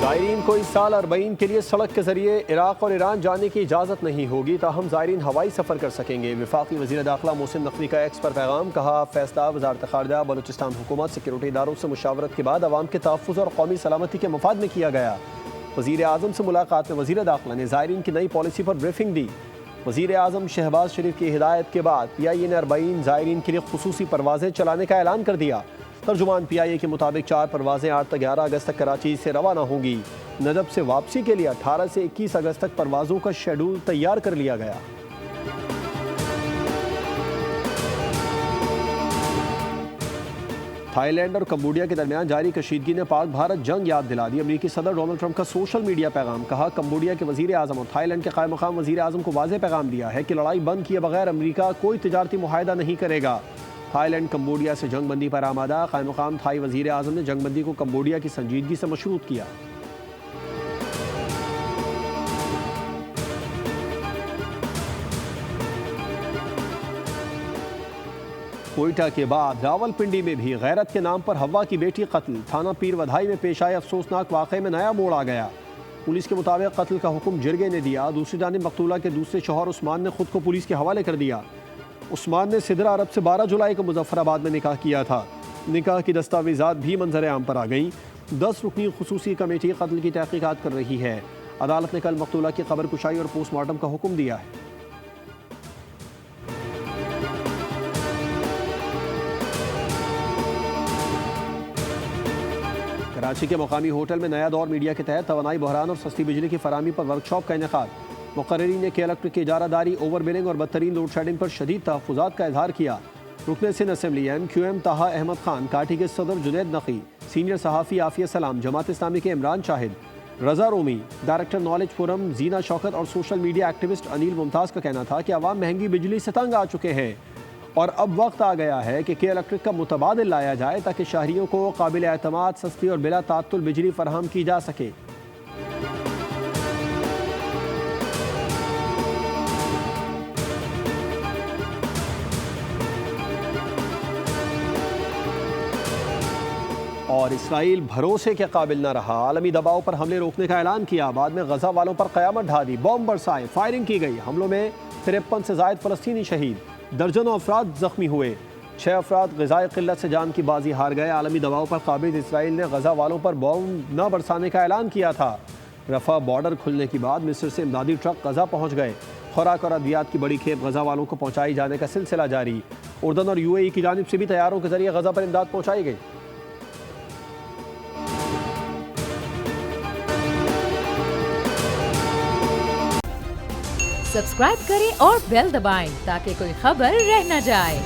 زائرین کو اس سال اربعین کے لیے سڑک کے ذریعے عراق اور ایران جانے کی اجازت نہیں ہوگی، تاہم زائرین ہوائی سفر کر سکیں گے۔ وفاقی وزیر داخلہ محسن نقوی کا ایکس پر پیغام، کہا فیصلہ وزارت خارجہ بلوچستان حکومت سیکورٹی اداروں سے مشاورت کے بعد عوام کے تحفظ اور قومی سلامتی کے مفاد میں کیا گیا۔ وزیر اعظم سے ملاقات میں وزیر داخلہ نے زائرین کی نئی پالیسی پر بریفنگ دی۔ وزیر اعظم شہباز شریف کی ہدایت کے بعد پی آئی اے نے اربعین زائرین کے لیے خصوصی پروازیں چلانے کا اعلان کر دیا۔ ترجمان پی آئی اے کے مطابق 4 پروازیں 8 تا 11 اگست تک کراچی سے روانہ ہوں گی۔ نجب سے واپسی کے لیے 18 سے 21 اگست تک پروازوں کا شیڈول تیار کر لیا گیا۔ تھائی لینڈ اور کمبوڈیا کے درمیان جاری کشیدگی نے پاک بھارت جنگ یاد دلا دی۔ امریکی صدر ڈونلڈ ٹرمپ کا سوشل میڈیا پیغام، کہا کمبوڈیا کے وزیر اعظم اور تھائی لینڈ کے قائم مقام وزیر اعظم کو واضح پیغام دیا ہے کہ لڑائی بند کیے بغیر امریکہ کوئی تجارتی معاہدہ نہیں کرے گا۔ تھائی لینڈ کمبوڈیا سے جنگ بندی پر آمادہ، قائم مقام تھائی وزیر اعظم نے جنگ بندی کو کمبوڈیا کی سنجیدگی سے مشروط کیا۔ کوئٹہ کے بعد راولپنڈی میں بھی غیرت کے نام پر ہوا کی بیٹی قتل، تھانہ پیر ودھائی میں پیش آئے افسوسناک واقعے میں نیا موڑ آ گیا۔ پولیس کے مطابق قتل کا حکم جرگے نے دیا، دوسری جانب مقتولہ کے دوسرے شوہر عثمان نے خود کو پولیس کے حوالے کر دیا۔ عثمان نے سدرا عرب سے 12 جولائی کو مظفر آباد میں نکاح کیا تھا۔ نکاح کی دستاویزات بھی منظر عام پر آ گئیں۔ 10 رکنی خصوصی کمیٹی قتل کی تحقیقات کر رہی ہے۔ عدالت نے کل مقتولہ کی قبر کشائی اور پوسٹ مارٹم کا حکم دیا ہے۔ کراچی کے مقامی ہوٹل میں نیا دور میڈیا کے تحت توانائی بحران اور سستی بجلی کی فراہمی پر ورکشاپ کا انعقاد۔ مقررین نے کے الیکٹرک کی اجارہ داری، اوور بلنگ اور بدترین لوڈ شیڈنگ پر شدید تحفظات کا اظہار کیا۔ رکن Sindh assembly M Q M Taha Ahmed Khan, کاٹھی کے صدر جنید نقی، سینئر صحافی عافیہ سلام، جماعت اسلامی کے عمران شاہد، رضا رومی، ڈائریکٹر نالج فورم زینہ شوکت اور سوشل میڈیا ایکٹیوسٹ انیل ممتاز کا کہنا تھا کہ عوام مہنگی بجلی سے تنگ آ چکے ہیں اور اب وقت آ گیا ہے کہ کے الیکٹرک کا متبادل لایا جائے تاکہ شہریوں کو قابل اعتماد، سستی اور بلا تعطل بجلی فراہم کی جا سکے۔ اور اسرائیل بھروسے کے قابل نہ رہا، عالمی دباؤ پر حملے روکنے کا اعلان کیا، بعد میں غزہ والوں پر قیامت ڈھا دی، بم برسائے، فائرنگ کی گئی۔ حملوں میں 53 سے زائد فلسطینی شہید، درجنوں افراد زخمی ہوئے، 6 افراد غذائی قلت سے جان کی بازی ہار گئے۔ عالمی دباؤ پر قابض اسرائیل نے غزہ والوں پر بم نہ برسانے کا اعلان کیا تھا۔ رفح بارڈر کھلنے کے بعد مصر سے امدادی ٹرک غزہ پہنچ گئے۔ خوراک اور ادویات کی بڑی کھیپ غزہ والوں کو پہنچائی جانے کا سلسلہ جاری۔ اردن اور یو اے ای کی جانب سے بھی طیاروں کے ذریعے غزہ پر امداد پہنچائی گئی۔ سبسکرائب کریں اور بیل دبائیں تاکہ کوئی خبر رہ نہ جائے۔